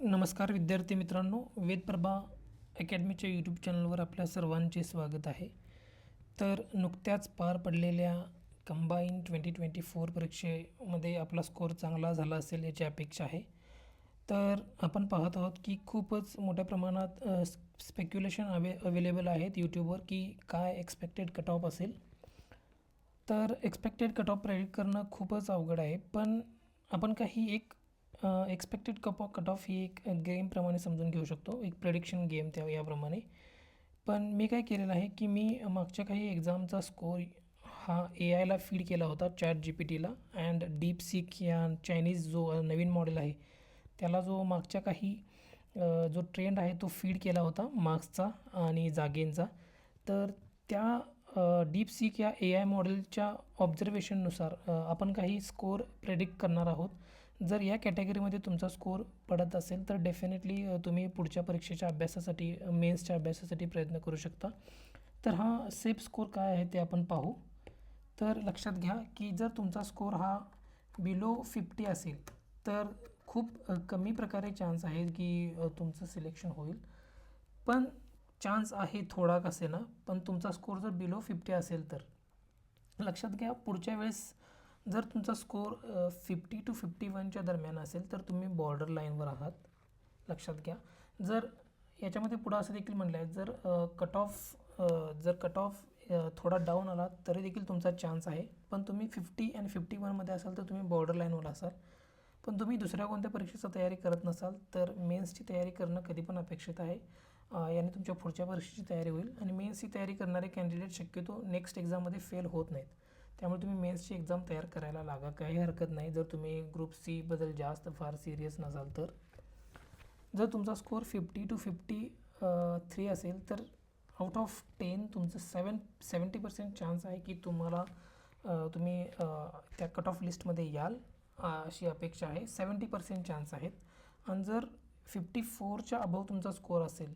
नमस्कार विद्यार्थी मित्रांनो, वेदप्रभा अकॅडमीच्या यूट्यूब चॅनलवर आपल्या सर्वांचे स्वागत आहे. तर नुकत्याच पार पडलेल्या कंबाईन 2024 परीक्षेमध्ये आपला स्कोअर चांगला झाला असेल याची अपेक्षा आहे. तर आपण पाहत आहोत की खूपच मोठ्या प्रमाणात स्पेक्युलेशन अवेलेबल आहेत यूट्यूबवर की काय एक्सपेक्टेड कट ऑफ असेल. तर एक्सपेक्टेड कट ऑफ प्रेडिक्ट करणं खूपच अवघड आहे, पण आपण काही एक एक्सपेक्टेड कट ऑफ ही एक गेमप्रमाणे समजून घेऊ शकतो, एक प्रेडिक्शन गेम याप्रमाणे. पण मी काय केलेलं आहे की मी मागच्या काही एक्झामचा स्कोअर हा AIला फीड केला होता, ChatGPTला अँड डीपसीक या चायनीज जो नवीन मॉडेल आहे त्याला जो मागच्या काही जो ट्रेंड आहे तो फीड केला होता मार्क्सचा आणि जागेंचा. तर त्या डीपसीक या AI मॉडेलच्या ऑब्झर्वेशननुसार आपण काही स्कोअर प्रेडिक्ट करणार आहोत. जर या कॅटेगरीमध्ये तुमचा स्कोअर पडत असेल तर डेफिनेटली तुम्ही पुढच्या परीक्षेच्या अभ्यासासाठी मेन्सच्या अभ्यासासाठी प्रयत्न करू शकता. तर हा सेफ स्कोअर काय आहे ते आपण पाहू. तर लक्षात घ्या की जर तुमचा स्कोअर हा बिलो 50 असेल तर खूप कमी प्रकारे चान्स आहे की तुमचं सिलेक्शन होईल. पण चान्स आहे थोडा कसे ना, पण तुमचा स्कोअर जर बिलो 50 असेल तर लक्षात घ्या पुढच्या वेळेस जर तुमचा स्कोअर 50 to 51च्या दरम्यान असेल तर तुम्ही बॉर्डर लाईनवर आहात. लक्षात घ्या. जर याच्यामध्ये पुढं असं देखील म्हटलं आहे जर कट ऑफ थोडा डाऊन आला तरी देखील तुमचा चान्स आहे. पण तुम्ही 50 आणि 51मध्ये असाल तर तुम्ही बॉर्डर लाईनवर असाल. पण तुम्ही दुसऱ्या कोणत्या परीक्षेची तयारी करत नसाल तर मेन्सची तयारी करणं कधी पण अपेक्षित आहे. याने तुमच्या पुढच्या परीक्षेची तयारी होईल आणि मेन्सची तयारी करणारे कॅन्डिडेट शक्यतो नेक्स्ट एक्झाममध्ये फेल होत नाहीत. त्यामुळे तुम्ही मेन्सची एक्झाम तयार करायला लागा, काही हरकत नाही जर तुम्ही ग्रुप सी बद्दल जास्त फार सिरियस नसाल तर. जर तुमचा स्कोअर 50 to 53 असेल तर आउट ऑफ 10 तुमचं 70% चान्स आहे की तुम्ही त्या कट ऑफ लिस्टमध्ये याल अशी अपेक्षा आहे. 70% चान्स आहेत. आणि जर 54च्या अबव तुमचा स्कोअर असेल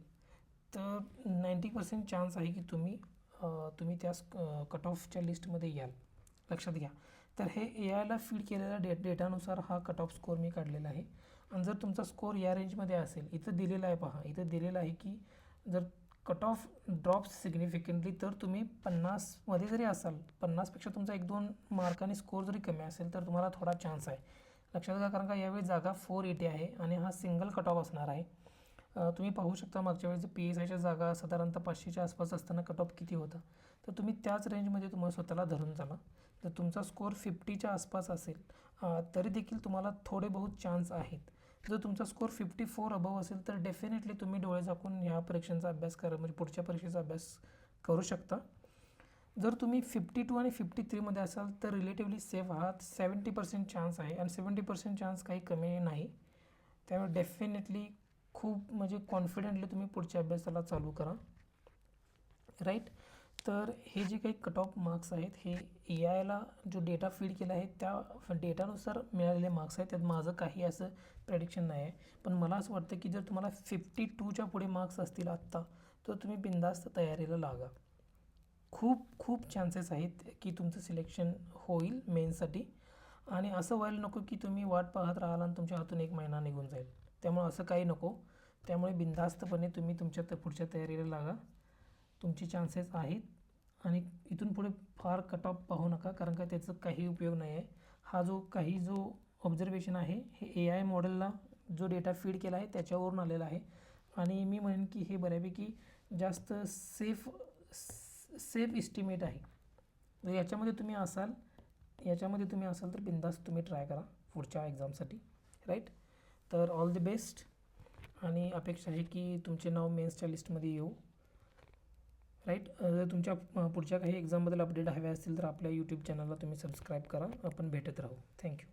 तर 90% चान्स आहे की तुम्ही त्या कट ऑफच्या लिस्टमध्ये याल. लक्षात घ्या. तर हे AIला फीड केलेल्या डेटानुसार हा कट ऑफ स्कोअर मी काढलेला आहे. आणि जर तुमचा स्कोअर या रेंजमध्ये असेल, इथं दिलेला आहे पहा, इथं दिलेलं आहे की जर कट ऑफ ड्रॉप्स सिग्निफिकंटली तर तुम्ही 50मध्ये जरी असाल, 50पेक्षा तुमचा 1-2 मार्काने स्कोअर जरी कमी असेल तर तुम्हाला थोडा चान्स आहे. लक्षात घ्या, कारण का यावेळी जागा 480 आहे आणि हा सिंगल कट ऑफ असणार आहे. तुम्ही पाहू शकता मागच्या वेळेस PSIच्या जागा साधारणतः 500च्या आसपास असताना कट ऑफ किती होता. तर तुम्ही त्याच रेंजमध्ये तुम्हाला स्वतःला धरून चाला. जर तुमचा स्कोअर 50च्या आसपास असेल तरी देखील तुम्हाला थोडे बहुत चान्स आहेत. जर तुमचा स्कोअर 54 अबव असेल तर डेफिनेटली तुम्ही डोळे झाकून ह्या परीक्षांचा अभ्यास करा, म्हणजे पुढच्या परीक्षेचा अभ्यास करू शकता. जर तुम्ही 52 आणि 53मध्ये असाल तर रिलेटिव्हली सेफ आहात. 70% चान्स आहे आणि 70% चान्स काही कमी नाही. त्यामुळे डेफिनेटली खूप म्हणजे कॉन्फिडेंटली तुम्ही पुढच्या अभ्यासाला चालू करा. राईट. तर हे जे काही कट ऑफ मार्क्स आहेत हे AIला जो डेटा फीड केला आहे त्या डेटानुसार मिळालेले मार्क्स आहेत. त्यात माझं काही असं प्रेडिक्शन नाही आहे. पण मला असं वाटतं की जर तुम्हाला 52च्या पुढे मार्क्स असतील आत्ता तर तुम्ही बिनधास्त तयारीला लागा. खूप चान्सेस आहेत की तुमचं सिलेक्शन होईल मेन्ससाठी. आणि असं व्हायला नको की तुम्ही वाट पाहत राहाल आणि तुमच्या हातून 1 महिना निघून जाईल. त्यामुळे असं काही नको. त्यामुळे बिनधास्तपणे तुम्ही तुमच्या पुढच्या तयारीला लागा. तुमचे चान्सेस आहेत आणि इथून पुढे फार कट ऑफ पाहू नका, कारण का त्याचं काही उपयोग नाही आहे. हा जो ऑब्झर्वेशन आहे हे AI मॉडेलला जो डेटा फीड केला आहे त्याच्यावरून आलेला आहे. आणि मी म्हणेन की हे बऱ्यापैकी जास्त सेफ इस्टिमेट आहे. जर याच्यामध्ये तुम्ही असाल तर बिनधास्त तुम्ही ट्राय करा पुढच्या एक्झामसाठी. राईट. तर ऑल द बेस्ट आणि अपेक्षा आहे की तुमचे नाव मेन्सच्या लिस्टमध्ये येऊ. राईट. जर तुमच्या पुढच्या काही एक्झामबद्दल अपडेट हवे असतील तर आपल्या यूट्यूब चॅनलला तुम्ही सबस्क्राईब करा. आपण भेटत राहू. थँक्यू.